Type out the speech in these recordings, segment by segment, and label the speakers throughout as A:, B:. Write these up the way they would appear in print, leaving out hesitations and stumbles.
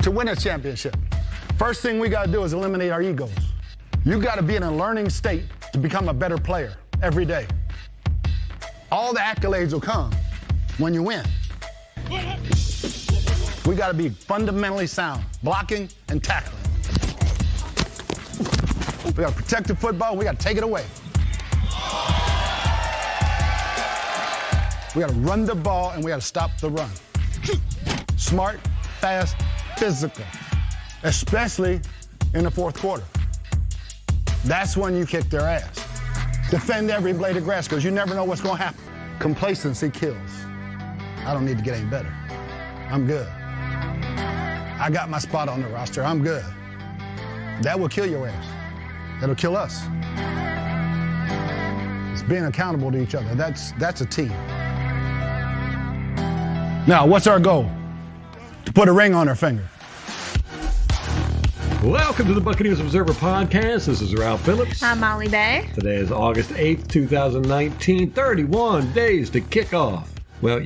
A: to win a championship, first thing we got to do is eliminate our egos. You got to be in a learning state to become a better player every day. All the accolades will come when you win. We got to be fundamentally sound, blocking and tackling. We got to protect the football, and we got to take it away. We got to run the ball, and we got to stop the run. Smart, fast, physical, especially in the fourth quarter. That's when you kick their ass. Defend every blade of grass, because you never know what's going to happen. Complacency kills. I don't need to get any better. I'm good. I got my spot on the roster. I'm good. That will kill your ass. That'll kill us. It's being accountable to each other. That's a team. Now, what's our goal? To put a ring on our finger.
B: Welcome to the Buccaneers Observer Podcast. This is Ralph Phillips.
C: I'm Molly Bay.
B: Today is August 8th, 2019. 31 days to kick off. Well,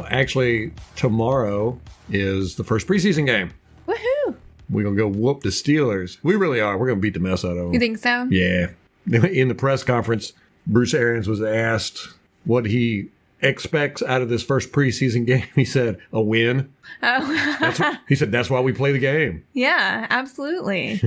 B: actually, tomorrow is the first preseason game.
C: Woohoo!
B: We're going to go whoop the Steelers. We really are. We're going to beat the mess out of them.
C: You think so?
B: Yeah. In the press conference, Bruce Arians was asked what he expects out of this first preseason game. He said, a win.
C: Oh.
B: He said, that's why we play the game.
C: Yeah, absolutely.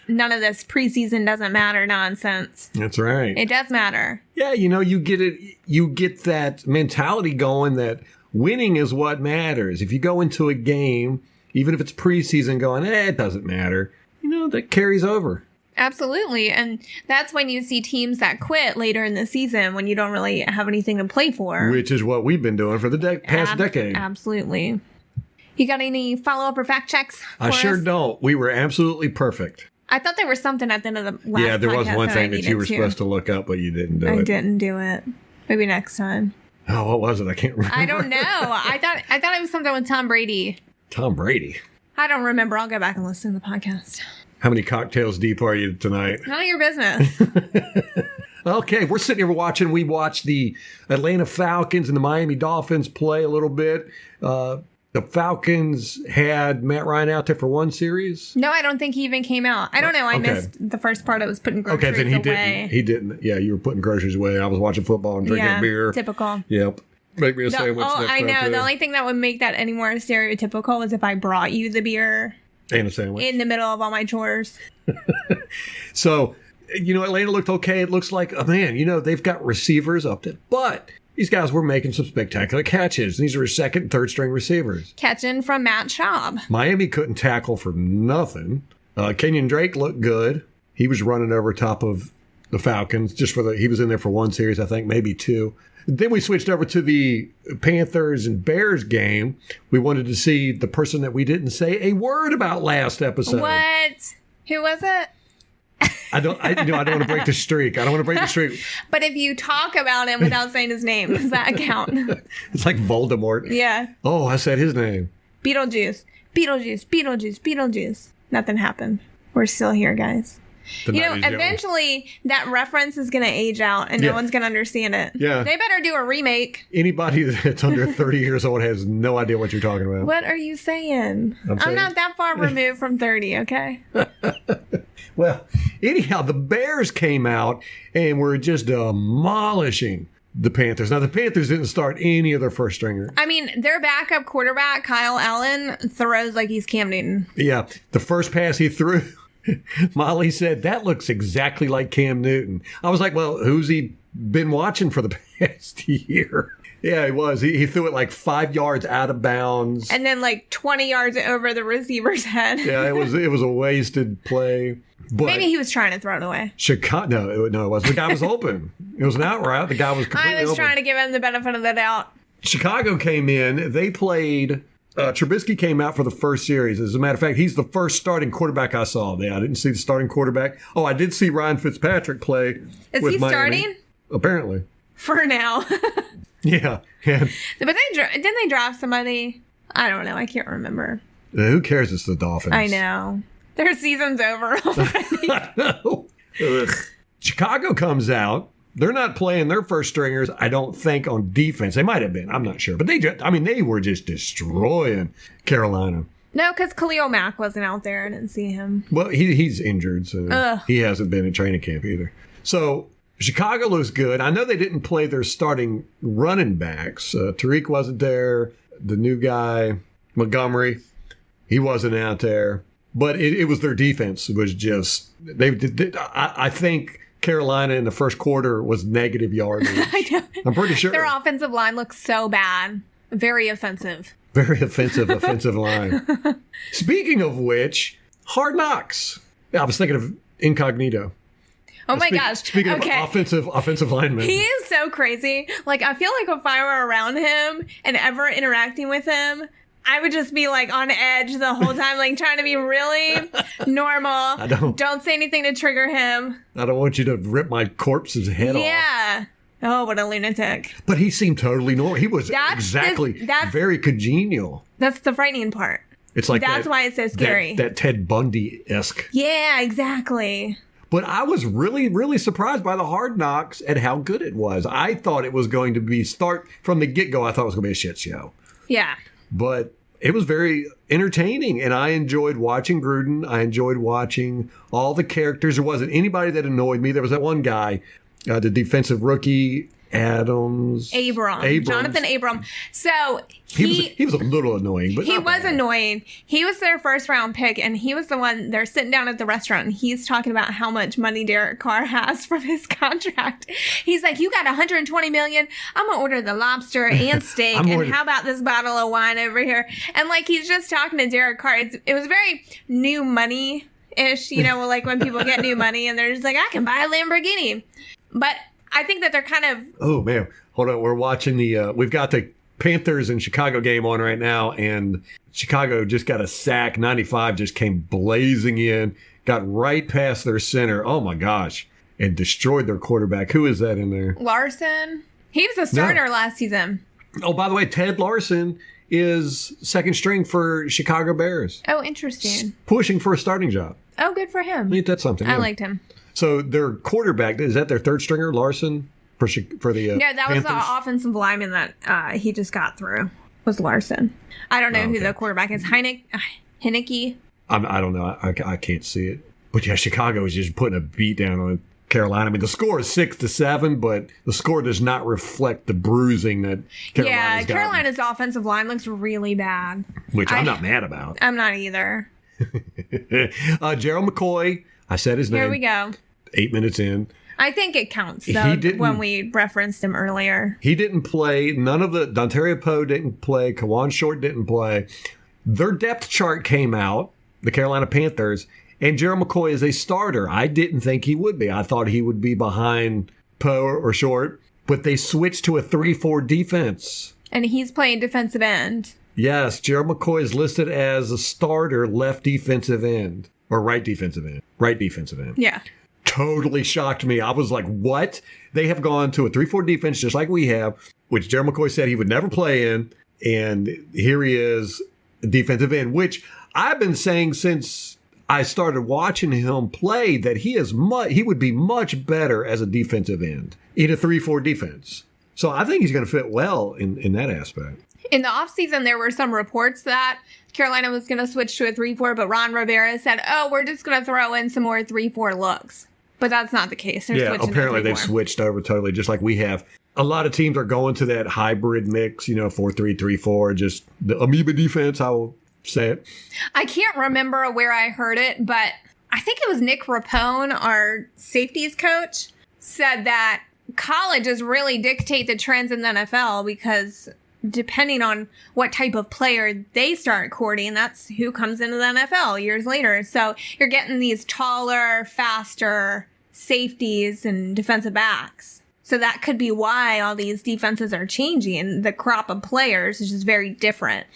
C: None of this preseason doesn't matter nonsense.
B: That's right.
C: It does matter.
B: Yeah, you get it. You get that mentality going that winning is what matters. If you go into a game, even if it's preseason, going, it doesn't matter, that carries over.
C: Absolutely. And that's when you see teams that quit later in the season when you don't really have anything to play for.
B: Which is what we've been doing for the past decade.
C: Absolutely. You got any follow-up or fact checks for
B: I sure
C: us?
B: don't. We were absolutely perfect.
C: I thought there was something at the end of the last
B: Yeah, there was
C: podcast
B: one thing
C: I
B: that you were
C: needed
B: supposed to look up, but you didn't do it.
C: I didn't do it. Maybe next time.
B: Oh, what was it? I can't remember.
C: I don't know. I thought it was something with Tom Brady.
B: Tom Brady.
C: I don't remember. I'll go back and listen to the podcast.
B: How many cocktails deep are you tonight?
C: None of your business.
B: Okay, we're sitting here watching. We watched the Atlanta Falcons and the Miami Dolphins play a little bit. The Falcons had Matt Ryan out there for one series.
C: No, I don't think he even came out. I don't know. I missed the first part. I was putting groceries
B: Okay, then he
C: away.
B: He didn't. Yeah, you were putting groceries away. I was watching football and drinking beer.
C: Typical.
B: Yep. Make me a sandwich.
C: I know. The only thing that would make that any more stereotypical is if I brought you the beer.
B: And a sandwich.
C: In the middle of all my chores.
B: So, Atlanta looked okay. It looks like, they've got receivers up there. But these guys were making some spectacular catches. These are second and third string receivers.
C: Catching from Matt Schaub.
B: Miami couldn't tackle for nothing. Kenyon Drake looked good. He was running over top of the Falcons. He was in there for one series, I think, maybe two. Then we switched over to the Panthers and Bears game. We wanted to see the person that we didn't say a word about last episode.
C: What? Who was it?
B: I don't want to break the streak.
C: But if you talk about him without saying his name, does that count?
B: It's like Voldemort.
C: Yeah.
B: Oh, I said his name.
C: Beetlejuice. Nothing happened. We're still here, guys. Eventually that reference is going to age out and no one's going to understand it.
B: Yeah.
C: They better do a remake.
B: Anybody that's under 30 years old has no idea what you're talking about.
C: What are you saying? I'm not that far removed from 30, okay?
B: Well, anyhow, the Bears came out and were just demolishing the Panthers. Now, the Panthers didn't start any of their first stringers.
C: I mean, their backup quarterback, Kyle Allen, throws like he's Cam Newton.
B: Yeah. The first pass he threw, Molly said, that looks exactly like Cam Newton. I was like, well, who's he been watching for the past year? Yeah, he was. He threw it like 5 yards out of bounds.
C: And then like 20 yards over the receiver's head.
B: Yeah, it was a wasted play. But
C: maybe he was trying to throw it away.
B: No, it wasn't. The guy was open. It was an out route. The guy was completely open.
C: I was trying to give him the benefit of the doubt.
B: Chicago came in. They played... Trubisky came out for the first series. As a matter of fact, he's the first starting quarterback I saw. I didn't see the starting quarterback. Oh, I did see Ryan Fitzpatrick play.
C: Is
B: with
C: he
B: Miami.
C: starting?
B: Apparently.
C: For now.
B: Yeah.
C: But didn't they draft somebody? I don't know. I can't remember.
B: Who cares? It's the Dolphins.
C: I know. Their season's over already.
B: I know. Chicago comes out. They're not playing their first stringers, I don't think, on defense. They might have been. I'm not sure. But they were just destroying Carolina.
C: No, because Khalil Mack wasn't out there. I didn't see him.
B: Well, he's injured, so he hasn't been in training camp either. So Chicago looks good. I know they didn't play their starting running backs. Tariq wasn't there. The new guy, Montgomery, he wasn't out there. But it was their defense. It was just I think Carolina in the first quarter was negative yardage. I know. I'm pretty sure
C: their offensive line looks so bad. Very offensive.
B: Very offensive line. Speaking of which, Hard Knocks. I was thinking of Incognito.
C: Oh my gosh.
B: Speaking of offensive linemen.
C: He is so crazy. Like, I feel like if I were around him and ever interacting with him, I would just be like on edge the whole time, like trying to be really normal. Don't say anything to trigger him.
B: I don't want you to rip my corpse's head off.
C: Yeah. Oh, what a lunatic.
B: But he seemed totally normal. He was very congenial.
C: That's the frightening part.
B: It's like
C: that's why it's so scary.
B: That Ted Bundy-esque.
C: Yeah, exactly.
B: But I was really, really surprised by the Hard Knocks and how good it was. I thought it was going to be from the get-go, I thought it was going to be a shit show.
C: Yeah.
B: But it was very entertaining, and I enjoyed watching Gruden. I enjoyed watching all the characters. There wasn't anybody that annoyed me. There was that one guy, the defensive rookie, Abrams.
C: Jonathan Abram. So
B: he was a little annoying, but
C: he was annoying. He was their first round pick, and he was the one. They're sitting down at the restaurant, and he's talking about how much money Derek Carr has from his contract. He's like, "You got $120 million. I'm gonna order the lobster and steak, and how about this bottle of wine over here?" And like he's just talking to Derek Carr. It was very new money ish, like when people get new money and they're just like, "I can buy a Lamborghini," but I think that they're kind of...
B: Oh, man. Hold on. We're watching we've got the Panthers and Chicago game on right now, and Chicago just got a sack. 95 just came blazing in, got right past their center. Oh, my gosh. And destroyed their quarterback. Who is that in there?
C: Larson. He was a starter last season.
B: Oh, by the way, Ted Larson is second string for Chicago Bears.
C: Oh, interesting.
B: Pushing for a starting job.
C: Oh, good for him.
B: Ain't that something?
C: I liked him.
B: So their quarterback, is that their third stringer, Larson, for the
C: No, that was the offensive lineman that he just got through, was Larson. I don't know who the quarterback is. Heineke?
B: I don't know. I can't see it. But yeah, Chicago is just putting a beat down on Carolina. I mean, the score is 6-7, but the score does not reflect the bruising that Carolina's gotten.
C: Carolina's offensive line looks really bad.
B: Which I'm not mad about.
C: I'm not either.
B: Gerald McCoy, I said his name.
C: Here we go.
B: 8 minutes in.
C: I think it counts, though, when we referenced him earlier.
B: He didn't play. None of the... Dontario Poe didn't play. Kawan Short didn't play. Their depth chart came out, the Carolina Panthers, and Gerald McCoy is a starter. I didn't think he would be. I thought he would be behind Poe or Short, but they switched to a 3-4 defense.
C: And he's playing defensive end.
B: Yes, Gerald McCoy is listed as a starter left defensive end. Or right defensive end. Right defensive end.
C: Yeah.
B: Totally shocked me. I was like, what? They have gone to a 3-4 defense just like we have, which Gerald McCoy said he would never play in. And here he is, defensive end, which I've been saying since I started watching him play that he would be much better as a defensive end in a 3-4 defense. So I think he's going to fit well in that aspect.
C: In the offseason, there were some reports that Carolina was going to switch to a 3-4, but Ron Rivera said, we're just going to throw in some more 3-4 looks. But that's not the case. They're
B: apparently they've switched over totally, just like we have. A lot of teams are going to that hybrid mix, 4-3-3-4, just the amoeba defense, I will say it.
C: I can't remember where I heard it, but I think it was Nick Rapone, our safeties coach, said that colleges really dictate the trends in the NFL because depending on what type of player they start courting, that's who comes into the NFL years later. So you're getting these taller, faster safeties and defensive backs. So that could be why all these defenses are changing. The crop of players is just very different.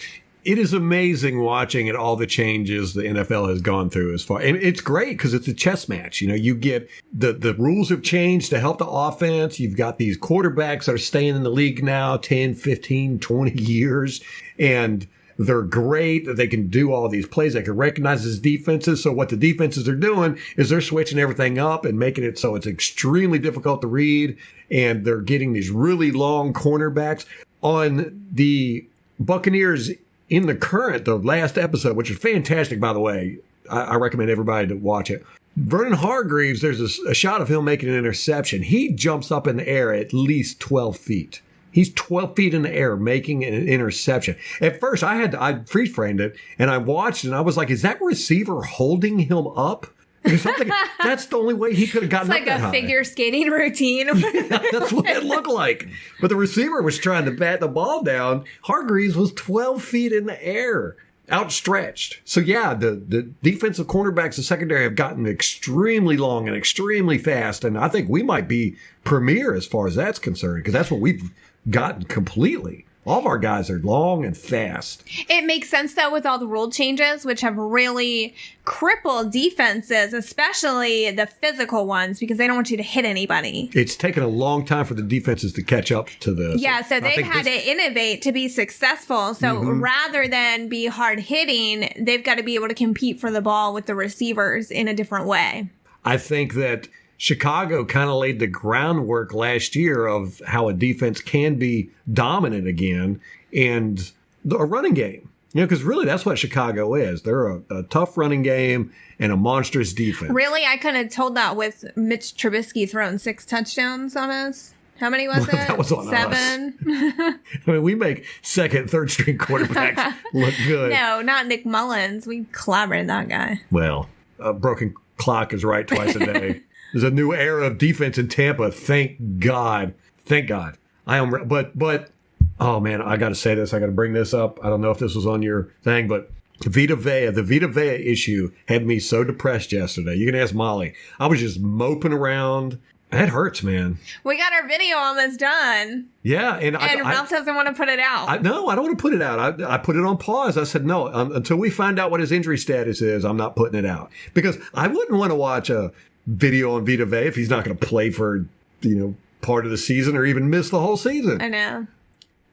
B: It is amazing watching it, all the changes the NFL has gone through as far. And it's great because it's a chess match. You get the rules have changed to help the offense. You've got these quarterbacks that are staying in the league now 10, 15, 20 years. And they're great. They can do all these plays. They can recognize his defenses. So what the defenses are doing is they're switching everything up and making it so it's extremely difficult to read. And they're getting these really long cornerbacks. On the Buccaneers in the last episode, which is fantastic, by the way, I recommend everybody to watch it. Vernon Hargreaves, there's a shot of him making an interception. He jumps up in the air at least 12 feet. He's 12 feet in the air making an interception. At first, I freeze framed it, and I watched, and I was like, is that receiver holding him up? Because I'm thinking, that's the only way he could have gotten
C: it's
B: up
C: like
B: that
C: a
B: high.
C: figure skating routine.
B: Yeah, that's what it looked like. But the receiver was trying to bat the ball down. Hargreaves was 12 feet in the air, outstretched. So, yeah, the defensive cornerbacks and secondary have gotten extremely long and extremely fast. And I think we might be premier as far as that's concerned, because that's what we've gotten completely. All of our guys are long and fast.
C: It makes sense, though, with all the rule changes, which have really crippled defenses, especially the physical ones, because they don't want you to hit anybody.
B: It's taken a long time for the defenses to catch up to this.
C: Yeah, so they've had to innovate to be successful. So rather than be hard hitting, they've got to be able to compete for the ball with the receivers in a different way.
B: I think that Chicago kind of laid the groundwork last year of how a defense can be dominant again, and a running game. You know, because really that's what Chicago is. They're a tough running game and a monstrous defense.
C: Really? I kind of told that with Mitch Trubisky throwing 6 touchdowns on us. How many was it?
B: That was on
C: 7?
B: I mean, we make second, third string quarterbacks look good.
C: No, not Nick Mullins. We clobbered that guy.
B: Well, a broken clock is right twice a day. There's a new era of defense in Tampa. Thank God. Thank God. I am, but oh man, I got to say this. I got to bring this up. I don't know if this was on your thing, but Vita Vea, the Vita Vea issue had me so depressed yesterday. You can ask Molly. I was just moping around. That hurts, man.
C: We got our video almost done.
B: Yeah, and
C: Ralph doesn't want to put it out.
B: No, I don't want to put it out. I put it on pause. I said no until we find out what his injury status is. I'm not putting it out because I wouldn't want to watch a video on Vita Vea if he's not going to play for, part of the season or even miss the whole season.
C: I know.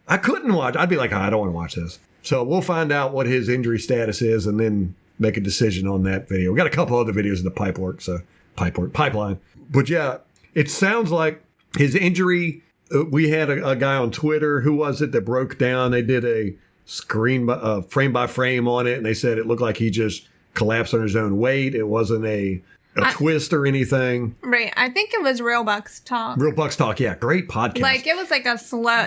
B: I couldn't watch. I'd be like, I don't want to watch this. So we'll find out what his injury status is and then make a decision on that video. We got a couple other videos in the pipeline. But yeah, it sounds like his injury. We had a guy on Twitter. Who was it that broke down? They did a frame by frame on it, and they said it looked like he just collapsed on his own weight. It wasn't a twist or anything.
C: Right. I think it was Real Bucs Talk.
B: Real Bucs Talk, yeah. Great podcast.
C: Like, it was like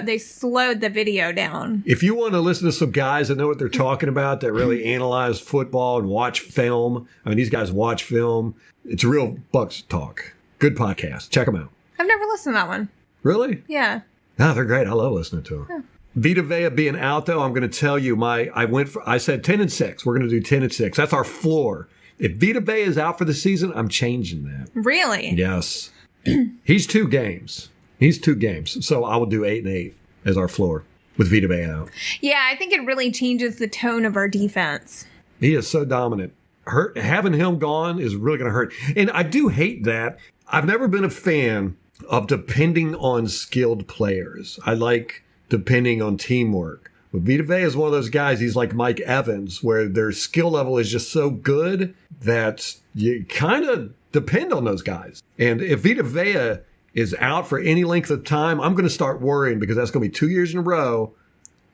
C: they slowed the video down.
B: If you want to listen to some guys that know what they're talking about, that really analyze football and watch film, I mean, these guys watch film. It's Real Bucs Talk. Good podcast. Check them out.
C: I've never listened to that one.
B: Really?
C: Yeah.
B: No, they're great. I love listening to them. Yeah. Vita Vea being out, though, I'm going to tell you, I said 10-6. We're going to do 10-6. That's our floor. If Vita Vea is out for the season, I'm changing that.
C: Really?
B: Yes. He's 2 games. So I will do 8-8 as our floor with Vita Vea out.
C: Yeah, I think it really changes the tone of our defense.
B: He is so dominant. Having him gone is really going to hurt. And I do hate that. I've never been a fan of depending on skilled players. I like depending on teamwork. But Vita Vea is one of those guys, he's like Mike Evans, where their skill level is just so good that you kind of depend on those guys. And if Vita Vea is out for any length of time, I'm going to start worrying because that's going to be 2 years in a row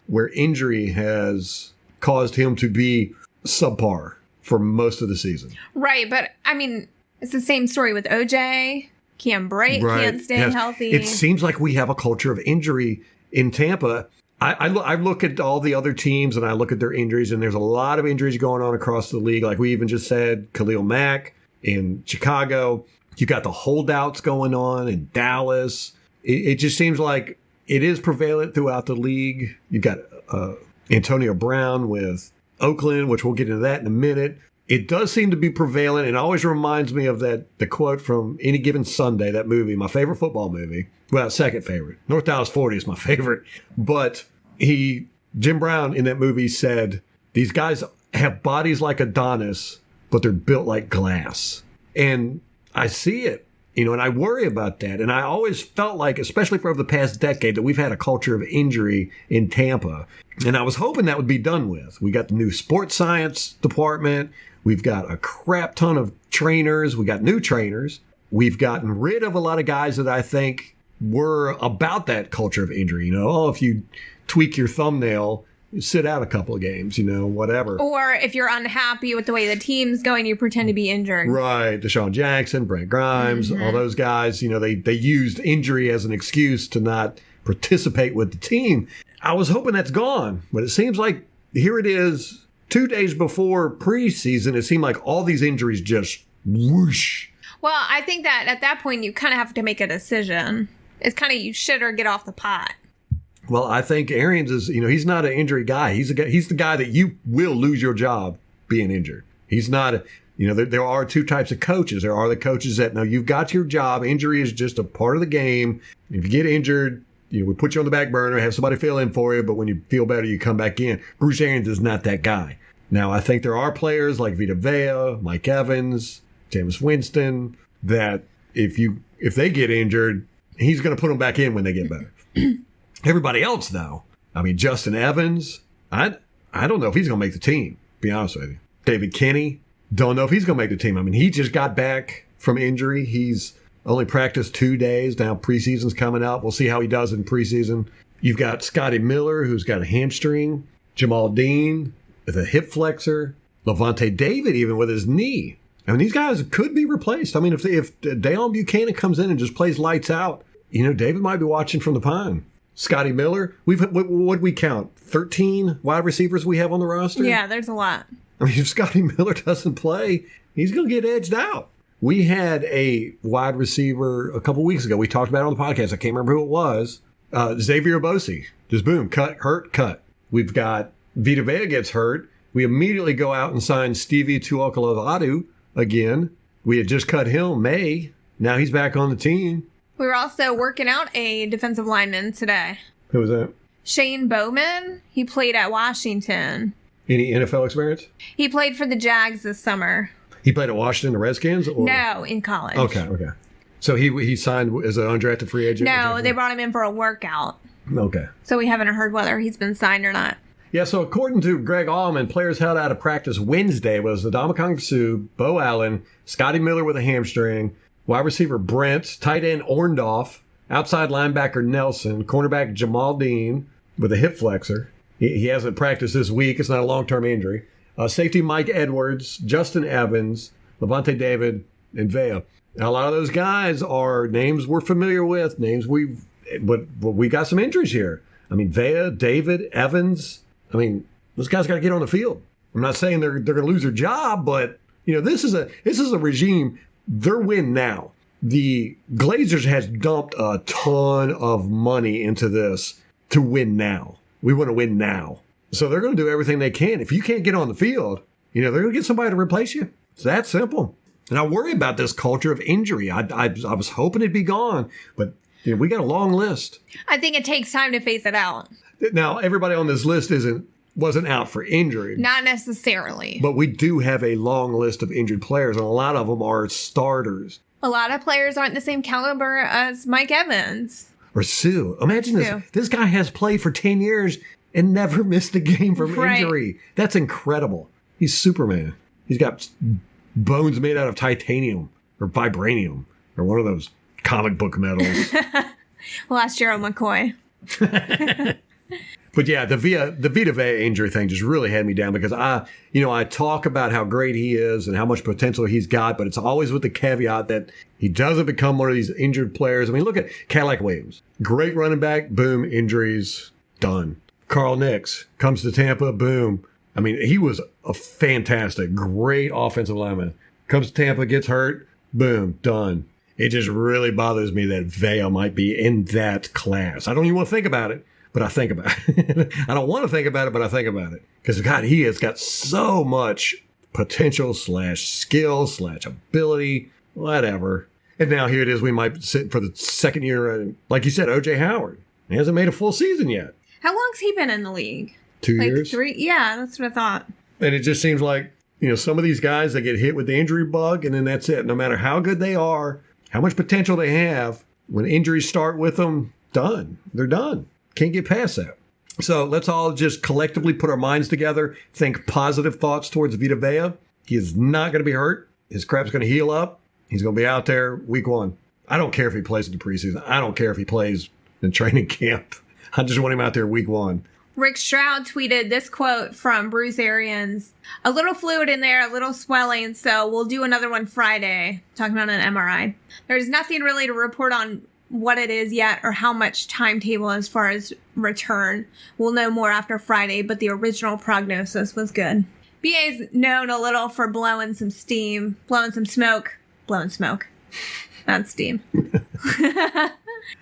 B: where injury has caused him to be subpar for most of the season. Right,
C: but I mean, it's the same story with OJ. Can't break, can't stay healthy.
B: It seems like we have a culture of injury in Tampa. I look at all the other teams and I look at their injuries, and there's a lot of injuries going on across the league. Like we even just said, Khalil Mack in Chicago. You got the holdouts going on in Dallas. It just seems like it is prevalent throughout the league. You've got Antonio Brown with Oakland, which we'll get into that in a minute. It does seem to be prevalent, and it always reminds me of the quote from Any Given Sunday, that movie, my favorite football movie. Well, second favorite. North Dallas 40 is my favorite. But Jim Brown in that movie said, these guys have bodies like Adonis, but they're built like glass. And I see it, and I worry about that. And I always felt like, especially for over the past decade, that we've had a culture of injury in Tampa. And I was hoping that would be done with. We got the new sports science department. We've got a crap ton of trainers. We got new trainers. We've gotten rid of a lot of guys that I think were about that culture of injury. If you tweak your thumbnail, sit out a couple of games, whatever.
C: Or if you're unhappy with the way the team's going, you pretend to be injured.
B: Right. Deshaun Jackson, Brent Grimes, all those guys, they used injury as an excuse to not participate with the team. I was hoping that's gone, but it seems like here it is 2 days before preseason. It seemed like all these injuries just whoosh.
C: Well, I think that at that point you kind of have to make a decision. It's kind of you shit or get off the pot.
B: Well, I think Arians is, he's not an injury guy. He's the guy that you will lose your job being injured. He's not, there are two types of coaches. There are the coaches that, no, you've got your job. Injury is just a part of the game. If you get injured, we put you on the back burner, have somebody fill in for you, but when you feel better, you come back in. Bruce Arians is not that guy. Now, I think there are players like Vita Vea, Mike Evans, Jameis Winston, that if they get injured, he's going to put them back in when they get better. Everybody else, though, Justin Evans, I don't know if he's going to make the team, to be honest with you. David Kenny, don't know if he's going to make the team. He just got back from injury. He's only practiced 2 days. Now preseason's coming up. We'll see how he does in preseason. You've got Scotty Miller, who's got a hamstring. Jamal Dean with a hip flexor. Levante David, even with his knee. These guys could be replaced. If Deion Buchanan comes in and just plays lights out, David might be watching from the pine. Scotty Miller, what we count? 13 wide receivers we have on the roster?
C: Yeah, there's a lot.
B: If Scotty Miller doesn't play, he's going to get edged out. We had a wide receiver a couple weeks ago. We talked about it on the podcast. I can't remember who it was. Xavier Bosi. Just boom, cut, hurt, cut. We've got Vita Vea gets hurt. We immediately go out and sign Stevie Tu'ikolovatu again. We had just cut him May. Now he's back on the team.
C: We were also working out a defensive lineman today.
B: Who was that?
C: Shane Bowman. He played at Washington.
B: Any NFL experience?
C: He played for the Jags this summer.
B: He played at Washington, the Redskins? Or?
C: No, in college.
B: Okay. So he signed as an undrafted free agent?
C: No, they brought him in for a workout.
B: Okay.
C: So we haven't heard whether he's been signed or not.
B: Yeah, so according to Greg Allman, players held out of practice Wednesday was Ndamukong Suh, Bo Allen, Scotty Miller with a hamstring, wide receiver Brent, tight end Orndorff, outside linebacker Nelson, cornerback Jamal Dean with a hip flexor. He hasn't practiced this week. It's not a long-term injury. Safety Mike Edwards, Justin Evans, Levante David, and Vea. Now, a lot of those guys are names we're familiar with, but we got some injuries here. Vea, David, Evans. Those guys got to get on the field. I'm not saying they're going to lose their job, but this is a regime. They're win now. The Glazers has dumped a ton of money into this to win now. We want to win now. So they're going to do everything they can. If you can't get on the field, they're going to get somebody to replace you. It's that simple. And I worry about this culture of injury. I was hoping it'd be gone, but we got a long list.
C: I think it takes time to phase it out.
B: Now, everybody on this list wasn't out for injury.
C: Not necessarily.
B: But we do have a long list of injured players, and a lot of them are starters.
C: A lot of players aren't the same caliber as Mike Evans.
B: Or Sue. Imagine this. This guy has played for 10 years and never missed a game from injury. That's incredible. He's Superman. He's got bones made out of titanium or vibranium or one of those comic book metals.
C: Last year on McCoy.
B: But yeah, the Vita Vea injury thing just really had me down because I talk about how great he is and how much potential he's got, but it's always with the caveat that he doesn't become one of these injured players. Look at Cadillac Williams. Great running back, boom, injuries, done. Carl Nix comes to Tampa, boom. He was a fantastic, great offensive lineman. Comes to Tampa, gets hurt, boom, done. It just really bothers me that Vea might be in that class. I don't even want to think about it. But I think about it. I don't want to think about it, but I think about it. Because, God, he has got so much potential / skill / ability, whatever. And now here it is. We might sit for the second year. Like you said, O.J. Howard. He hasn't made a full season yet.
C: How long's he been in the league?
B: 2 years?
C: 3? Yeah, that's what I thought.
B: And it just seems like, some of these guys, they get hit with the injury bug, and then that's it. No matter how good they are, how much potential they have, when injuries start with them, done. They're done. Can't get past that. So let's all just collectively put our minds together, think positive thoughts towards Vita Vea. He is not going to be hurt. His crap's going to heal up. He's going to be out there week 1. I don't care if he plays in the preseason. I don't care if he plays in training camp. I just want him out there week 1.
C: Rick Stroud tweeted this quote from Bruce Arians. A little fluid in there, a little swelling, so we'll do another one Friday. Talking about an MRI. There's nothing really to report on what it is yet or how much timetable as far as return. We'll know more after Friday, but the original prognosis was good. BA's known a little for blowing some steam, blowing smoke, not steam.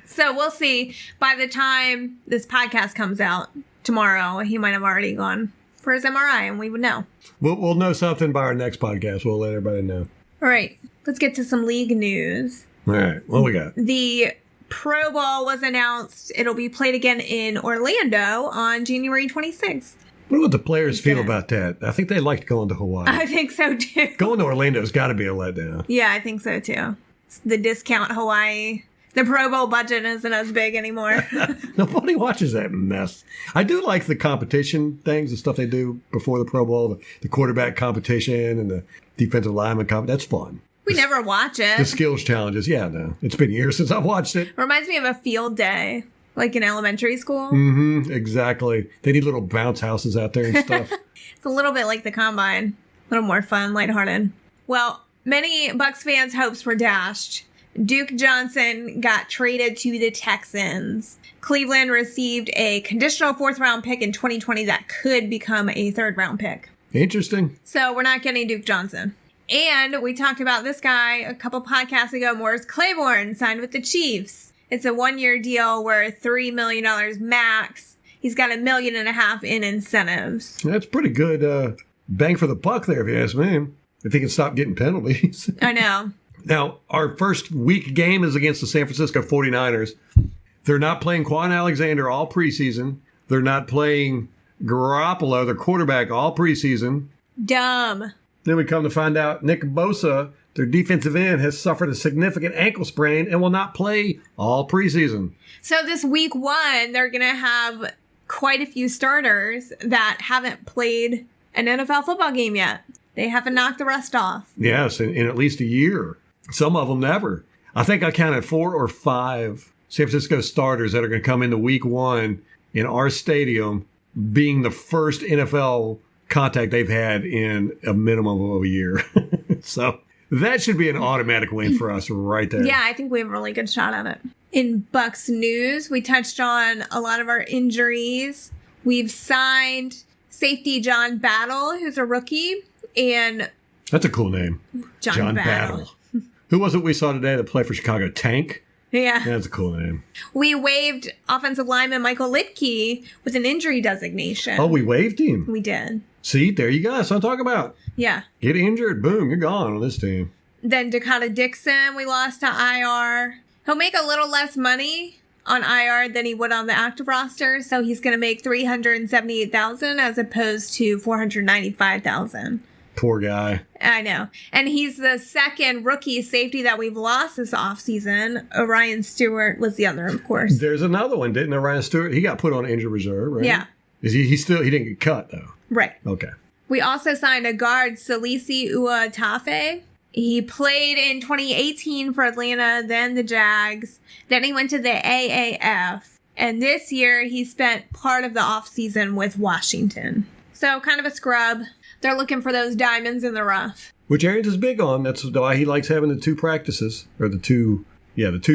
C: So we'll see. By the time this podcast comes out tomorrow, he might have already gone for his MRI, and we would know.
B: We'll know something by our next podcast. We'll let everybody know.
C: All right, let's get to some league news.
B: All right, what we got?
C: The Pro Bowl was announced. It'll be played again in Orlando on January 26th.
B: What do the players feel about that? I think they liked going to Hawaii.
C: I think so, too.
B: Going to Orlando's got to be a letdown.
C: Yeah, I think so, too. It's the discount Hawaii. The Pro Bowl budget isn't as big anymore.
B: Nobody watches that mess. I do like the competition things, the stuff they do before the Pro Bowl, the quarterback competition and the defensive lineman competition. That's fun.
C: We never watch it.
B: The skills challenges. Yeah, no. It's been years since I've watched it.
C: Reminds me of a field day, like in elementary school.
B: Mm-hmm, exactly. They need little bounce houses out there and stuff.
C: It's a little bit like the Combine. A little more fun, lighthearted. Well, many Bucs fans' hopes were dashed. Duke Johnson got traded to the Texans. Cleveland received a conditional 4th-round pick in 2020 that could become a 3rd-round pick.
B: Interesting.
C: So we're not getting Duke Johnson. And we talked about this guy a couple podcasts ago. Morris Claiborne signed with the Chiefs. It's a 1-year deal worth $3 million max. He's got $1.5 million in incentives.
B: That's pretty good bang for the buck there, if you ask me. If he can stop getting penalties.
C: I know.
B: Now, our first week game is against the San Francisco 49ers. They're not playing Quan Alexander all preseason. They're not playing Garoppolo, their quarterback, all preseason.
C: Dumb.
B: Then we come to find out Nick Bosa, their defensive end, has suffered a significant ankle sprain and will not play all preseason.
C: So this week 1, they're going to have quite a few starters that haven't played an NFL football game yet. They haven't knocked the rust off.
B: Yes, in at least a year. Some of them never. I think I counted 4 or 5 San Francisco starters that are going to come into week 1 in our stadium being the first NFL contact they've had in a minimum of a year. So that should be an automatic win for us right there.
C: Yeah, I think we have a really good shot at it. In Bucs news, we touched on a lot of our injuries. We've signed safety John Battle, who's a rookie, and
B: that's a cool name.
C: John Battle.
B: Who was it we saw today that played for Chicago? Tank?
C: Yeah.
B: That's a cool name.
C: We waived offensive lineman Michael Lietdke with an injury designation.
B: Oh, we waived him?
C: We did.
B: See, there you go. That's what I'm talking about.
C: Yeah.
B: Get injured, boom, you're gone on this team.
C: Then Dakota Dixon, we lost to IR. He'll make a little less money on IR than he would on the active roster, so he's going to make $378,000 as opposed to $495,000.
B: Poor guy.
C: I know. And he's the second rookie safety that we've lost this offseason. Orion Stewart was the other, of course.
B: There's another one, didn't Orion Stewart? He got put on injured reserve, right?
C: Yeah.
B: Is he didn't get cut, though?
C: Right.
B: Okay.
C: We also signed a guard, Salisi Uatafe. He played in 2018 for Atlanta, then the Jags. Then he went to the AAF. And this year, he spent part of the offseason with Washington. So kind of a scrub. They're looking for those diamonds in the rough.
B: Which Arians is big on. That's why he likes having the 2 practices. Or the two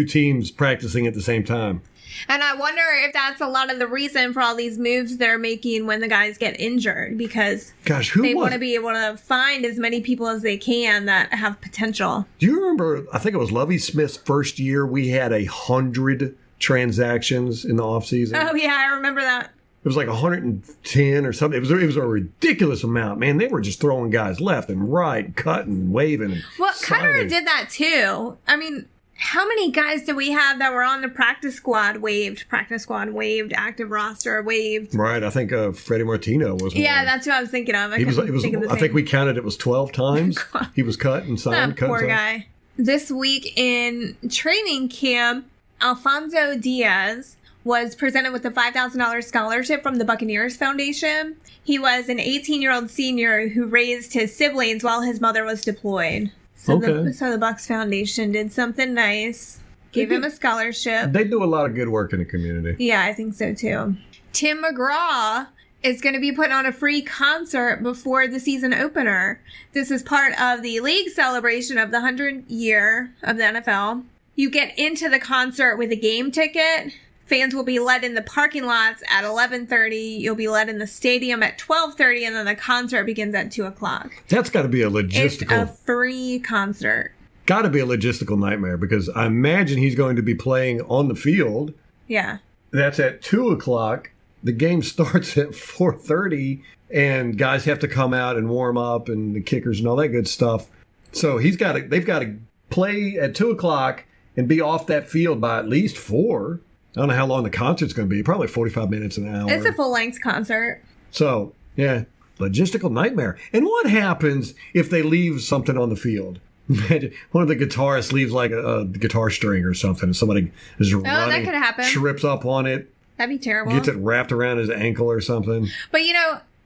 B: teams practicing at the same time.
C: And I wonder if that's a lot of the reason for all these moves they're making when the guys get injured. Because they want to be able to find as many people as they can that have potential.
B: Do you remember, I think it was Lovie Smith's first year, we had 100 transactions in the offseason?
C: Oh, yeah, I remember that.
B: It was like 110 or something. It was a ridiculous amount. Man, they were just throwing guys left and right, cutting and waving. And
C: well, Cutter did that too. I mean, how many guys did we have that were on the practice squad waived, active roster waived?
B: Right. I think Freddie Martino was one.
C: Yeah, that's what I was thinking of.
B: I think we counted it was 12 times. He was cut and signed.
C: Poor guy. This week in training camp, Alfonso Diaz was presented with a $5,000 scholarship from the Buccaneers Foundation. He was an 18-year-old senior who raised his siblings while his mother was deployed. So the Bucs Foundation did something nice, gave him a scholarship.
B: They do a lot of good work in the community.
C: Yeah, I think so too. Tim McGraw is going to be putting on a free concert before the season opener. This is part of the league celebration of the 100th year of the NFL. You get into the concert with a game ticket. Fans will be let in the parking lots at 11:30. You'll be let in the stadium at 12:30, and then the concert begins at 2 o'clock.
B: That's got to be a logistical.
C: It's a free concert.
B: Got to be a logistical nightmare because I imagine he's going to be playing on the field.
C: Yeah.
B: That's at 2 o'clock. The game starts at 4:30, and guys have to come out and warm up, and the kickers and all that good stuff. So they've got to play at 2 o'clock and be off that field by at least 4. I don't know how long the concert's going to be. Probably 45 minutes, an hour.
C: It's a full-length concert.
B: So, yeah, logistical nightmare. And what happens if they leave something on the field? One of the guitarists leaves like a guitar string or something. Somebody is running,
C: that could happen.
B: Trips up on it.
C: That'd be terrible.
B: Gets it wrapped around his ankle or something.
C: But,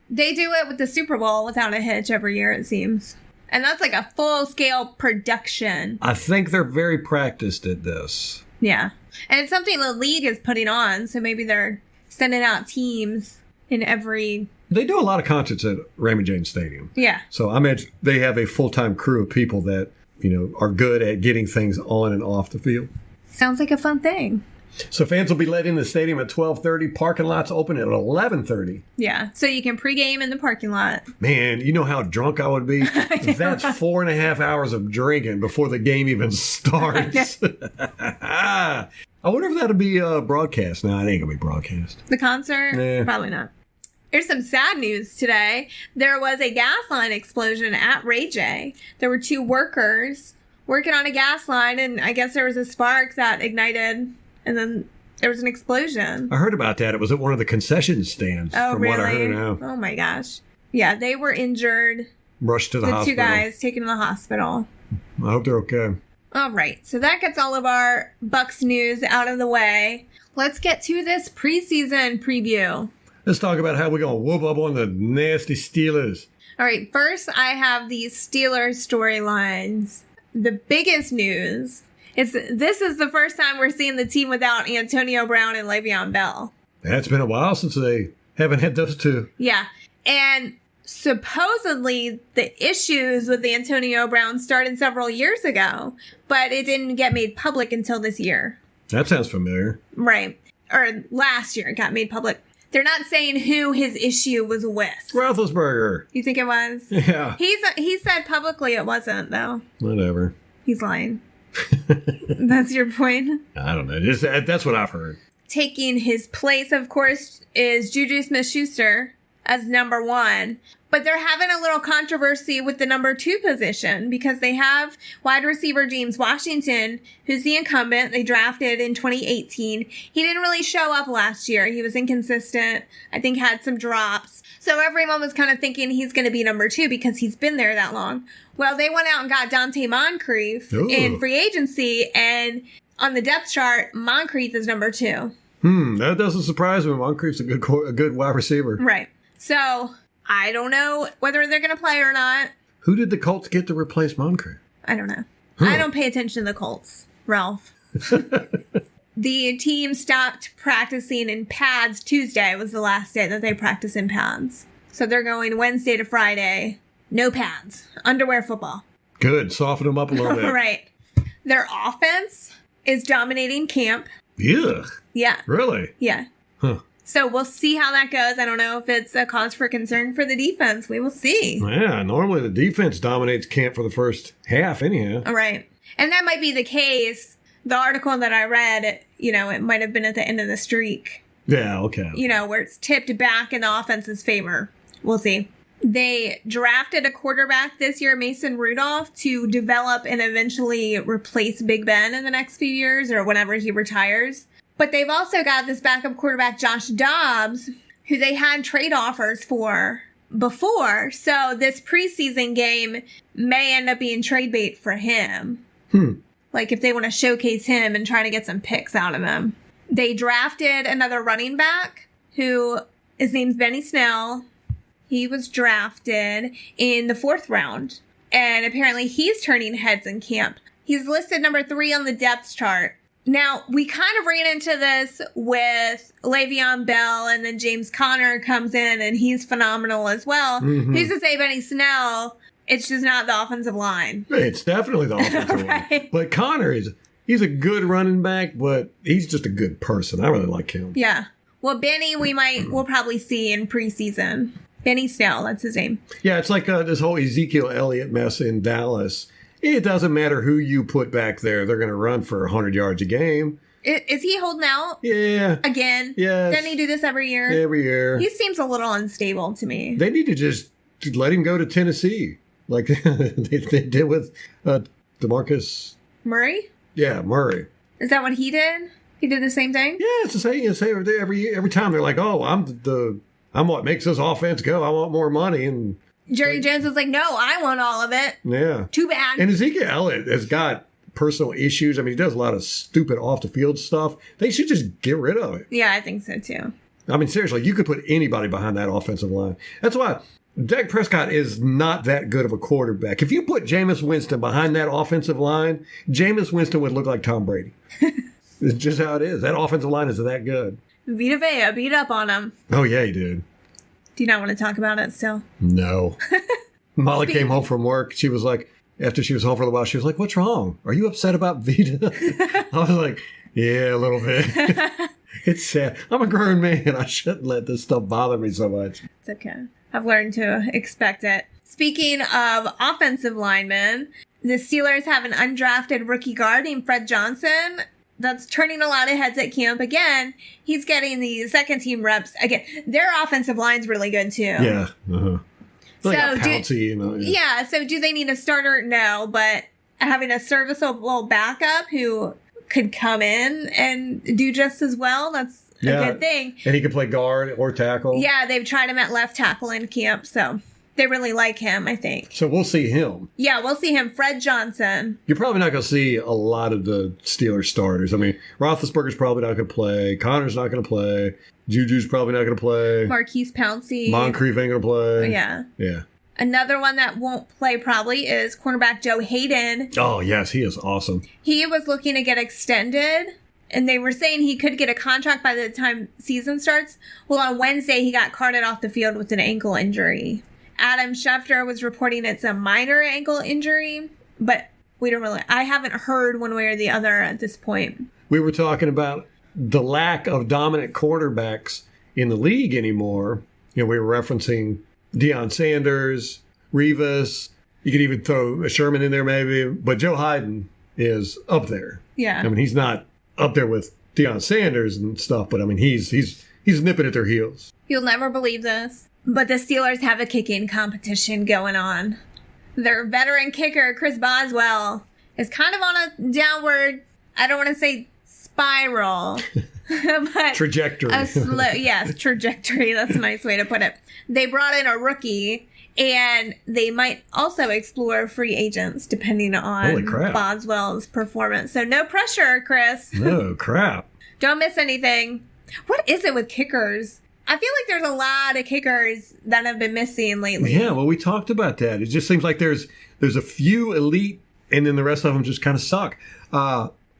C: they do it with the Super Bowl without a hitch every year, it seems. And that's like a full-scale production.
B: I think they're very practiced at this.
C: Yeah. And it's something the league is putting on, so maybe they're sending out teams in every...
B: They do a lot of concerts at Raymond James Stadium.
C: Yeah.
B: So I imagine they have a full-time crew of people that, are good at getting things on and off the field.
C: Sounds like a fun thing.
B: So fans will be let in the stadium at 12:30. Parking lots open at 11:30.
C: Yeah. So you can pregame in the parking lot.
B: Man, you know how drunk I would be? That's 4.5 hours of drinking before the game even starts. I wonder if that'll be broadcast. No, it ain't going to be broadcast.
C: The concert?
B: Nah.
C: Probably not. There's some sad news today. There was a gas line explosion at Ray J. There were 2 workers working on a gas line, and I guess there was a spark that ignited, and then there was an explosion.
B: I heard about that. It was at one of the concession stands.
C: Oh,
B: from
C: really?
B: what I heard now.
C: Oh, my gosh. Yeah, they were injured.
B: Rushed to the hospital.
C: The 2 guys taken to the hospital.
B: I hope they're okay.
C: All right, so that gets all of our Bucs news out of the way. Let's get to this preseason preview.
B: Let's talk about how we're going to whoop up on the nasty Steelers.
C: All right, first I have these Steelers storylines. The biggest news is this is the first time we're seeing the team without Antonio Brown and Le'Veon Bell.
B: It's been a while since they haven't had those 2.
C: Yeah, and supposedly the issues with Antonio Brown started several years ago, but it didn't get made public until this year.
B: That sounds familiar.
C: Right. Or last year it got made public. They're not saying who his issue was with.
B: Roethlisberger.
C: You think it was?
B: Yeah.
C: He said publicly it wasn't, though.
B: Whatever.
C: He's lying. That's your point?
B: I don't know. That's what I've heard.
C: Taking his place, of course, is Juju Smith-Schuster as number 1. But they're having a little controversy with the number 2 position because they have wide receiver James Washington, who's the incumbent. They drafted in 2018. He didn't really show up last year. He was inconsistent. I think had some drops. So everyone was kind of thinking he's going to be number 2 because he's been there that long. Well, they went out and got Dante Moncrief in free agency, and on the depth chart, Moncrief is number 2.
B: That doesn't surprise me. Moncrief's a good wide receiver.
C: Right. So I don't know whether they're going to play or not.
B: Who did the Colts get to replace Moncrief?
C: I don't know. I don't pay attention to the Colts, Ralph. The team stopped practicing in pads. Tuesday was the last day that they practiced in pads. So they're going Wednesday to Friday. No pads. Underwear football.
B: Good. Soften them up a little bit.
C: Right. Their offense is dominating camp.
B: Ugh.
C: Yeah.
B: Really?
C: Yeah.
B: Huh.
C: So we'll see how that goes. I don't know if it's a cause for concern for the defense. We will see.
B: Yeah, normally the defense dominates camp for the first half anyhow.
C: All right. And that might be the case. The article that I read, it might have been at the end of the streak.
B: Yeah, okay.
C: Where it's tipped back in the offense's favor. We'll see. They drafted a quarterback this year, Mason Rudolph, to develop and eventually replace Big Ben in the next few years or whenever he retires. But they've also got this backup quarterback, Josh Dobbs, who they had trade offers for before. So this preseason game may end up being trade bait for him. Like if they want to showcase him and try to get some picks out of him. They drafted another running back who his name's Benny Snell. He was drafted in the 4th round. And apparently he's turning heads in camp. He's listed number 3 on the depth chart. Now, we kind of ran into this with Le'Veon Bell, and then James Conner comes in, and he's phenomenal as well. Who's to say Benny Snell, it's just not the offensive line.
B: It's definitely the offensive line. But Conner he's a good running back, but he's just a good person. I really like him.
C: Yeah. Well, Benny, we'll probably see in preseason. Benny Snell, that's his name.
B: Yeah, it's like this whole Ezekiel Elliott mess in Dallas. It doesn't matter who you put back there. They're going to run for 100 yards a game.
C: Is he holding out?
B: Yeah.
C: Again?
B: Yes.
C: Doesn't he do this every year?
B: Every year.
C: He seems a little unstable to me.
B: They need to just let him go to Tennessee. Like they did with DeMarcus.
C: Murray?
B: Yeah, Murray.
C: Is that what he did? He did the same thing?
B: Yeah, it's the same. Every time they're like, oh, I'm what makes this offense go. I want more money. And
C: Jerry Jones was like, no, I want all of it.
B: Yeah.
C: Too bad.
B: And Ezekiel Elliott has got personal issues. I mean, he does a lot of stupid off-the-field stuff. They should just get rid of it.
C: Yeah, I think so, too.
B: I mean, seriously, you could put anybody behind that offensive line. That's why Dak Prescott is not that good of a quarterback. If you put Jameis Winston behind that offensive line, Jameis Winston would look like Tom Brady. It's just how it is. That offensive line is that good.
C: Vita Vea beat up on him.
B: Oh, yeah, he did.
C: Do you not want to talk about it still?
B: No. Molly came home from work. She was like, after she was home for a while, she was like, what's wrong? Are you upset about Vita? I was like, yeah, a little bit. It's sad. I'm a grown man. I shouldn't let this stuff bother me so much.
C: It's okay. I've learned to expect it. Speaking of offensive linemen, the Steelers have an undrafted rookie guard named Fred Johnson that's turning a lot of heads at camp. Again, he's getting the second team reps. Again, their offensive line's really good too.
B: Yeah. Uh-huh. Like
C: So
B: Pouncey,
C: yeah, so do they need a starter? No, but having a serviceable backup who could come in and do just as well, that's a good thing.
B: And he can play guard or tackle.
C: Yeah, they've tried him at left tackle in camp, so they really like him, I think.
B: So we'll see him.
C: Yeah, we'll see him. Fred Johnson.
B: You're probably not going to see a lot of the Steelers starters. I mean, Roethlisberger's probably not going to play. Connor's not going to play. Juju's probably not going to play.
C: Marquise Pouncey.
B: Moncrief ain't going to play.
C: Yeah.
B: Yeah.
C: Another one that won't play probably is cornerback Joe Hayden.
B: Oh, yes, he is awesome.
C: He was looking to get extended, and they were saying he could get a contract by the time season starts. Well, on Wednesday, he got carted off the field with an ankle injury. Adam Schefter was reporting it's a minor ankle injury, but I haven't heard one way or the other at this point.
B: We were talking about the lack of dominant quarterbacks in the league anymore. We were referencing Deion Sanders, Revis. You could even throw a Sherman in there maybe, but Joe Hayden is up there.
C: Yeah.
B: I mean, he's not up there with Deion Sanders and stuff, but I mean, he's nipping at their heels.
C: You'll never believe this, but the Steelers have a kicking competition going on. Their veteran kicker, Chris Boswell, is kind of on a downward, I don't want to say spiral, but
B: trajectory.
C: Trajectory. That's a nice way to put it. They brought in a rookie, and they might also explore free agents depending on Boswell's performance. So no pressure, Chris.
B: No crap.
C: Don't miss anything. What is it with kickers? I feel like there's a lot of kickers that have been missing lately.
B: Yeah, well, we talked about that. It just seems like there's a few elite, and then the rest of them just kind of suck.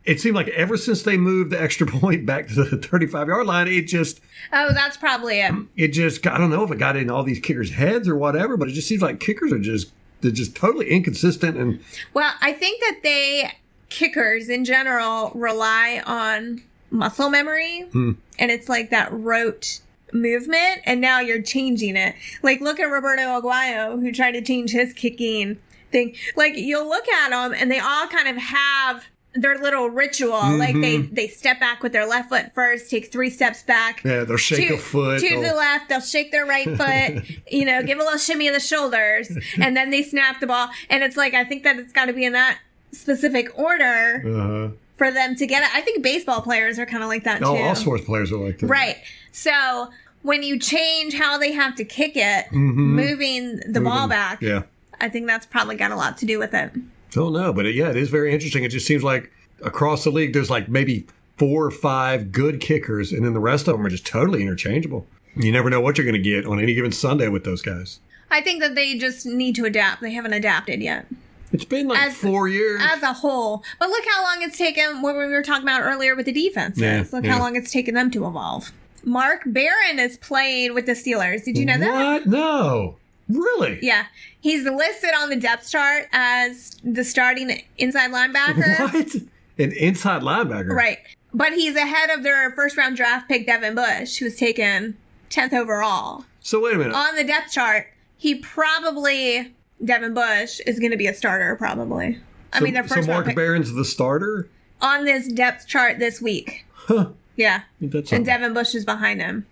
B: It seemed like ever since they moved the extra point back to the 35-yard line, it just...
C: Oh, that's probably it.
B: It just... I don't know if it got in all these kickers' heads or whatever, but it just seems like kickers are they're just totally inconsistent. And
C: well, I think that kickers in general rely on muscle memory, and it's like that rote movement, and now you're changing it. Like, look at Roberto Aguayo, who tried to change his kicking thing. Like, you'll look at them, and they all kind of have their little ritual. Like, they step back with their left foot first, take 3 steps back.
B: Yeah, they'll shake a foot.
C: To the left, they'll shake their right foot, give a little shimmy of the shoulders, and then they snap the ball. And it's like, I think that it's got to be in that specific order for them to get it. I think baseball players are kind of like that, too.
B: All sports players are like that.
C: Right. So when you change how they have to kick it, moving the ball back, I think that's probably got a lot to do with it.
B: Oh, no, but it is very interesting. It just seems like across the league, there's like maybe 4 or 5 good kickers, and then the rest of them are just totally interchangeable. You never know what you're going to get on any given Sunday with those guys.
C: I think that they just need to adapt. They haven't adapted yet.
B: It's been like 4 years.
C: As a whole. But look how long it's taken, what we were talking about earlier with the defenses.
B: Yeah,
C: Look how long it's taken them to evolve. Mark Barron is playing with the Steelers. Did you know that?
B: What? No. Really?
C: Yeah. He's listed on the depth chart as the starting inside linebacker.
B: What? An inside linebacker?
C: Right. But he's ahead of their first-round draft pick, Devin Bush, who was taken 10th overall.
B: So wait a minute.
C: On the depth chart, Devin Bush is going to be a starter, probably. Their first
B: So Mark
C: pick.
B: Barron's the starter?
C: On this depth chart this week.
B: Huh.
C: Yeah.
B: That's
C: and Devin Bush is behind him.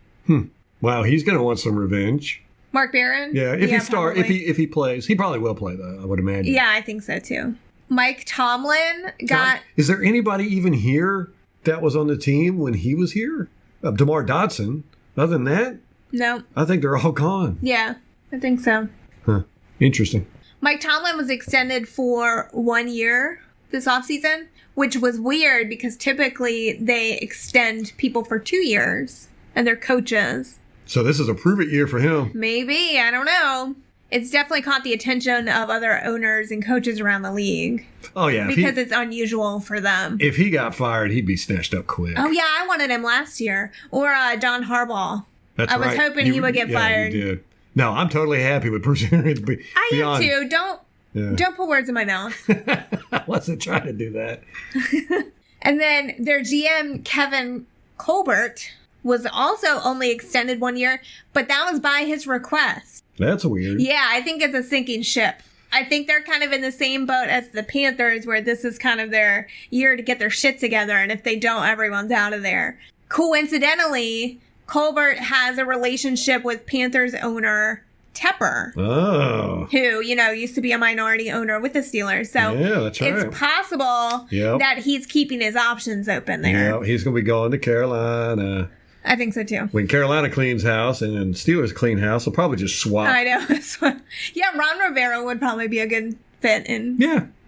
B: Wow, he's going to want some revenge.
C: Mark Barron?
B: Yeah, if he plays. He probably will play, though, I would imagine.
C: Yeah, I think so, too. Mike Tomlin got...
B: Is there anybody even here that was on the team when he was here? DeMar Dodson. Other than that,
C: No.
B: I think they're all gone.
C: Yeah, I think so.
B: Huh. Interesting.
C: Mike Tomlin was extended for 1 year this offseason, which was weird because typically they extend people for 2 years and they're coaches.
B: So this is a prove-it year for him.
C: Maybe. I don't know. It's definitely caught the attention of other owners and coaches around the league.
B: Oh, yeah.
C: Because it's unusual for them.
B: If he got fired, he'd be snatched up quick.
C: Oh, yeah. I wanted him last year. Or Don Harbaugh.
B: That's
C: I was
B: right.
C: hoping he would get fired.
B: You did. No, I'm totally happy with Bruce Arians.
C: I am too. Don't put words in my mouth.
B: I wasn't trying to do that.
C: And then their GM, Kevin Colbert, was also only extended 1 year, but that was by his request.
B: That's weird.
C: Yeah, I think it's a sinking ship. I think they're kind of in the same boat as the Panthers, where this is kind of their year to get their shit together, and if they don't, everyone's out of there. Coincidentally, Colbert has a relationship with Panthers owner Tepper, who, used to be a minority owner with the Steelers. So
B: yeah, that's right.
C: It's possible that he's keeping his options open there.
B: Yeah, he's going to be going to Carolina.
C: I think so, too.
B: When Carolina cleans house and then Steelers clean house, they'll probably just swap.
C: I know. Yeah, Ron Rivera would probably be a good fit in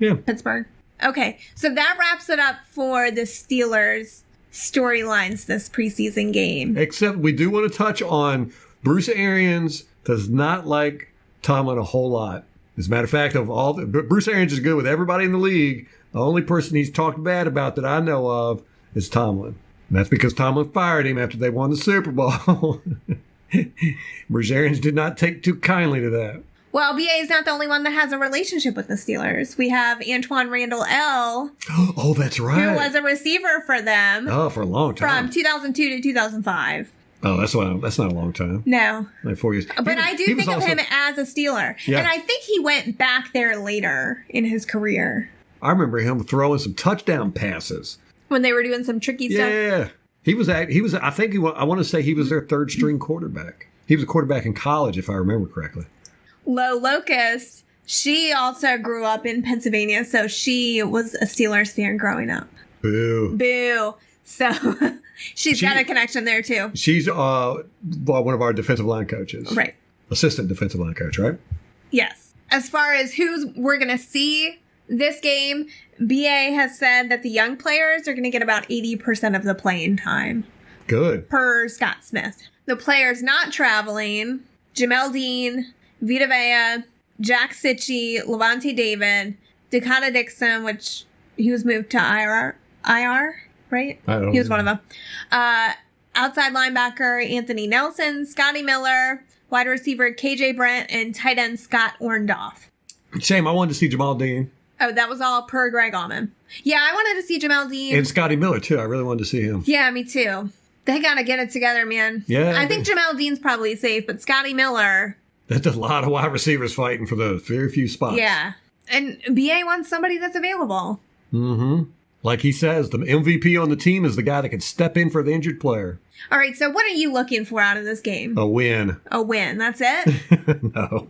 C: Pittsburgh. Okay, so that wraps it up for the Steelers storylines this preseason game.
B: Except we do want to touch on Bruce Arians does not like Tomlin a whole lot. As a matter of fact, Bruce Arians is good with everybody in the league. The only person he's talked bad about that I know of is Tomlin. And that's because Tomlin fired him after they won the Super Bowl. Bruce Arians did not take too kindly to that.
C: Well, BA is not the only one that has a relationship with the Steelers. We have Antoine Randall L.
B: Oh, that's right.
C: Who was a receiver for them.
B: Oh, for a long time.
C: From 2002 to 2005.
B: Oh, that's not a long time.
C: No.
B: Like 4 years.
C: But I do think of him as a Steeler.
B: Yeah.
C: And I think he went back there later in his career.
B: I remember him throwing some touchdown passes.
C: When they were doing some tricky stuff?
B: Yeah. I want to say he was their third string quarterback. He was a quarterback in college, if I remember correctly.
C: Lo Locust, she also grew up in Pennsylvania, so she was a Steelers fan growing up. Boo. So she's got a connection there, too.
B: She's one of our defensive line coaches.
C: Right.
B: Assistant defensive line coach, right?
C: Yes. As far as who we're going to see this game, BA has said that the young players are going to get about 80% of the playing time.
B: Good.
C: Per Scott Smith. The players not traveling, Jamel Dean, Vita Vea, Jack Sitchie, Levante David, Dakota Dixon, which he was moved to IR, right?
B: I don't know.
C: He was one of them. Outside linebacker Anthony Nelson, Scotty Miller, wide receiver KJ Brent, and tight end Scott Orndorff.
B: Shame, I wanted to see Jamal Dean.
C: Oh, that was all per Greg Allman. Yeah, I wanted to see Jamel Dean.
B: And Scotty Miller, too. I really wanted to see him.
C: Yeah, me too. They got to get it together, man.
B: Yeah.
C: I think Jamel Dean's probably safe, but Scotty Miller...
B: That's a lot of wide receivers fighting for the very few spots.
C: Yeah. And BA wants somebody that's available.
B: Mm-hmm. Like he says, the MVP on the team is the guy that can step in for the injured player.
C: All right, so what are you looking for out of this game?
B: A win.
C: A win. That's it?
B: No.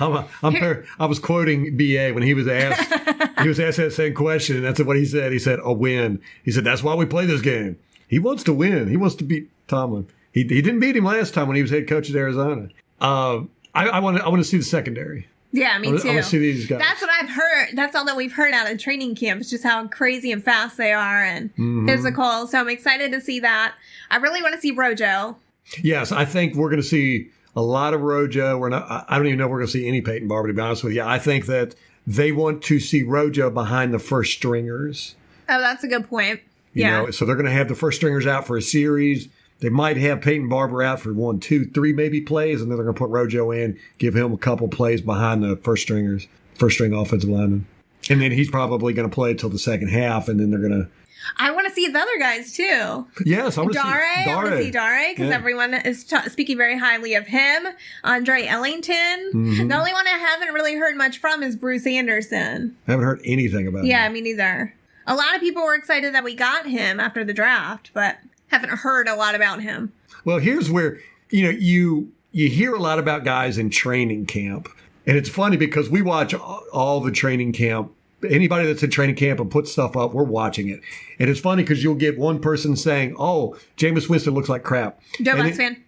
B: I was quoting BA when he was asked. He was asked that same question, and that's what he said. He said, a win. He said, that's why we play this game. He wants to win. He wants to beat Tomlin. He didn't beat him last time when he was head coach at Arizona. I want to see the secondary.
C: Yeah, me too.
B: I want to see these guys.
C: That's what I've heard. That's all that we've heard out of training camps, just how crazy and fast they are and physical. So I'm excited to see that. I really want to see Rojo.
B: Yes, I think we're going to see a lot of Rojo. I don't even know if we're going to see any Peyton Barber, to be honest with you. I think that they want to see Rojo behind the first stringers.
C: Oh, that's a good point.
B: You know, so they're going to have the first stringers out for a series. They might have Peyton Barber out for 1, 2, 3 maybe plays, and then they're going to put Rojo in, give him a couple plays behind the first string offensive lineman. And then he's probably going to play until the second half, and then they're going to...
C: I want to see the other guys, too.
B: Yes, I want to see Dare.
C: I want to see Dare, because everyone is speaking very highly of him. Andre Ellington. Mm-hmm. The only one I haven't really heard much from is Bruce Anderson.
B: I haven't heard anything about him.
C: Yeah, me neither. A lot of people were excited that we got him after the draft, but haven't heard a lot about him.
B: Well, here's where, you hear a lot about guys in training camp. And it's funny because we watch all the training camp. Anybody that's in training camp and puts stuff up, we're watching it. And it's funny because you'll get one person saying, oh, Jameis Winston looks like crap.
C: Bucs fan.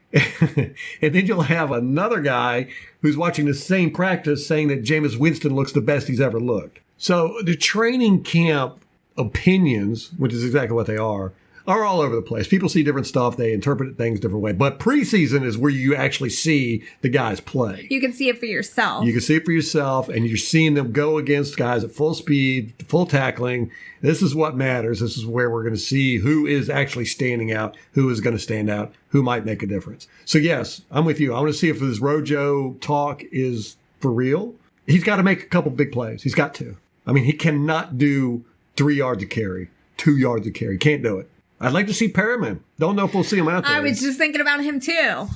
B: And then you'll have another guy who's watching the same practice saying that Jameis Winston looks the best he's ever looked. So the training camp opinions, which is exactly what they are all over the place. People see different stuff. They interpret things different way. But preseason is where you actually see the guys play.
C: You can see it for yourself.
B: You can see it for yourself, and you're seeing them go against guys at full speed, full tackling. This is what matters. This is where we're going to see who is actually standing out, who is going to stand out, who might make a difference. So, yes, I'm with you. I want to see if this Rojo talk is for real. He's got to make a couple big plays. He's got to. I mean, he cannot do 3 yards a carry, 2 yards a carry. Can't do it. I'd like to see Perriman. Don't know if we'll see him out there.
C: I was just thinking about him, too.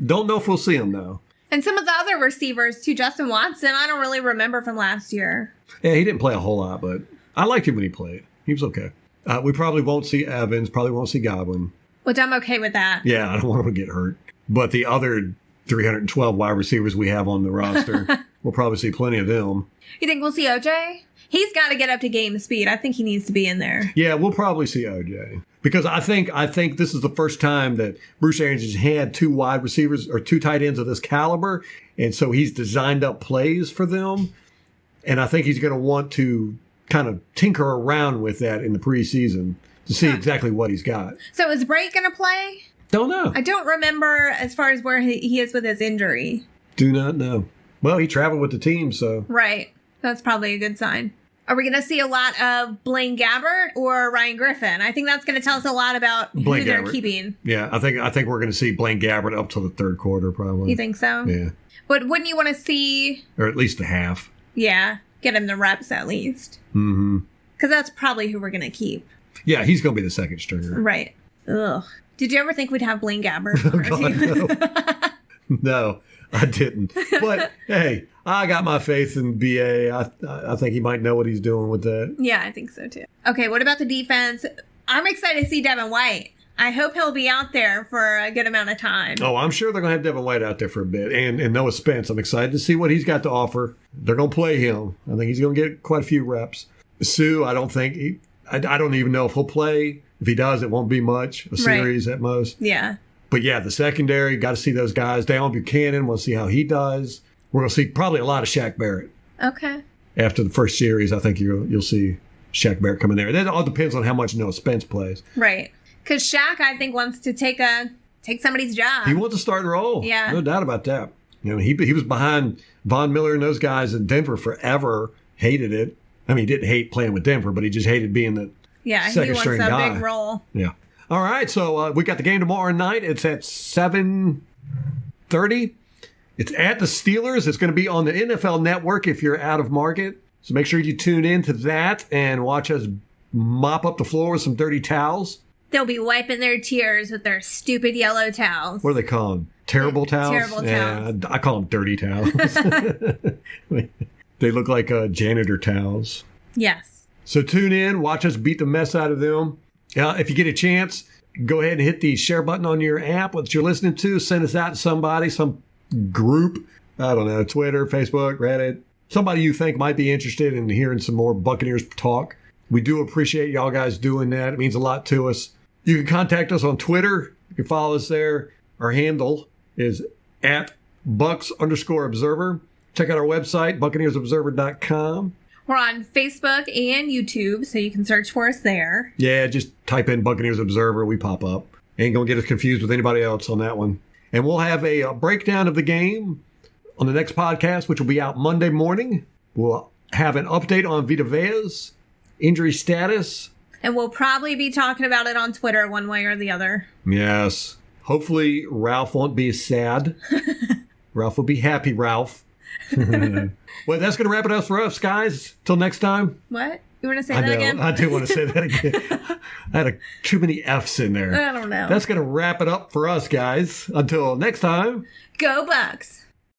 B: Don't know if we'll see him, though.
C: And some of the other receivers, too. Justin Watson, I don't really remember from last year.
B: Yeah, he didn't play a whole lot, but I liked him when he played. He was okay. We probably won't see Evans, probably won't see Godwin.
C: Which I'm okay with that.
B: Yeah, I don't want him to get hurt. But the other 312 wide receivers we have on the roster, we'll probably see plenty of them.
C: You think we'll see OJ? He's got to get up to game speed. I think he needs to be in there.
B: Yeah, we'll probably see OJ. Because I think this is the first time that Bruce Arians has had 2 wide receivers or 2 tight ends of this caliber. And so he's designed up plays for them. And I think he's going to want to kind of tinker around with that in the preseason to see exactly what he's got.
C: So is Brake going to play?
B: Don't know.
C: I don't remember as far as where he is with his injury.
B: Do not know. Well, he traveled with the team, so.
C: Right. That's probably a good sign. Are we going to see a lot of Blaine Gabbert or Ryan Griffin? I think that's going to tell us a lot about who they're keeping.
B: Yeah, I think we're going to see Blaine Gabbert up till the third quarter, probably.
C: You think so?
B: Yeah.
C: But wouldn't you want to see...
B: Or at least a half.
C: Yeah, get him the reps at least.
B: Mm-hmm.
C: Because that's probably who we're going to keep.
B: Yeah, he's going to be the second stringer.
C: Right. Ugh. Did you ever think we'd have Blaine Gabbert?
B: Oh, God, no. No, I didn't. But, hey... I got my faith in BA. I think he might know what he's doing with that.
C: Yeah, I think so, too. Okay, what about the defense? I'm excited to see Devin White. I hope he'll be out there for a good amount of time.
B: Oh, I'm sure they're going to have Devin White out there for a bit. And Noah Spence, I'm excited to see what he's got to offer. They're going to play him. I think he's going to get quite a few reps. Sue, I don't think I don't even know if he'll play. If he does, it won't be much. A series at most.
C: Yeah.
B: But, yeah, the secondary, got to see those guys. Dallin Buchanan, we'll see how he does. We're going to see probably a lot of Shaq Barrett.
C: Okay.
B: After the first series, I think you'll see Shaq Barrett come in there. That all depends on how much Noah Spence plays.
C: Right. Because Shaq, I think, wants to take somebody's job.
B: He wants to start and roll.
C: Yeah.
B: No doubt about that. He was behind Von Miller and those guys in Denver forever. Hated it. I mean, he didn't hate playing with Denver, but he just hated being the second string guy.
C: He wants a big role.
B: Yeah. All right, so we got the game tomorrow night. It's at 7:30. It's at the Steelers. It's going to be on the NFL Network if you're out of market. So make sure you tune in to that and watch us mop up the floor with some dirty towels.
C: They'll be wiping their tears with their stupid yellow towels.
B: What do they call them? Terrible towels?
C: Terrible towels.
B: Yeah, I call them dirty towels. They look like janitor towels.
C: Yes.
B: So tune in. Watch us beat the mess out of them. If you get a chance, go ahead and hit the share button on your app, what you're listening to. Send us out to somebody, some group, I don't know, Twitter, Facebook, Reddit, somebody you think might be interested in hearing some more Buccaneers talk. We do appreciate y'all guys doing that. It means a lot to us. You can contact us on Twitter. You can follow us there. Our handle is at Bucs_Observer. Check out our website, BuccaneersObserver.com.
C: We're on Facebook and YouTube, so you can search for us there.
B: Yeah, just type in Buccaneers Observer. We pop up. Ain't going to get us confused with anybody else on that one. And we'll have a breakdown of the game on the next podcast, which will be out Monday morning. We'll have an update on Vita Vea's injury status.
C: And we'll probably be talking about it on Twitter one way or the other.
B: Yes. Hopefully Ralph won't be sad. Ralph will be happy, Ralph. Well, that's going to wrap it up for us, guys. Till next time.
C: What? You want to say that again?
B: I do want to say that again. I had too many F's in there.
C: I don't know.
B: That's going to wrap it up for us, guys. Until next time.
C: Go Bucs.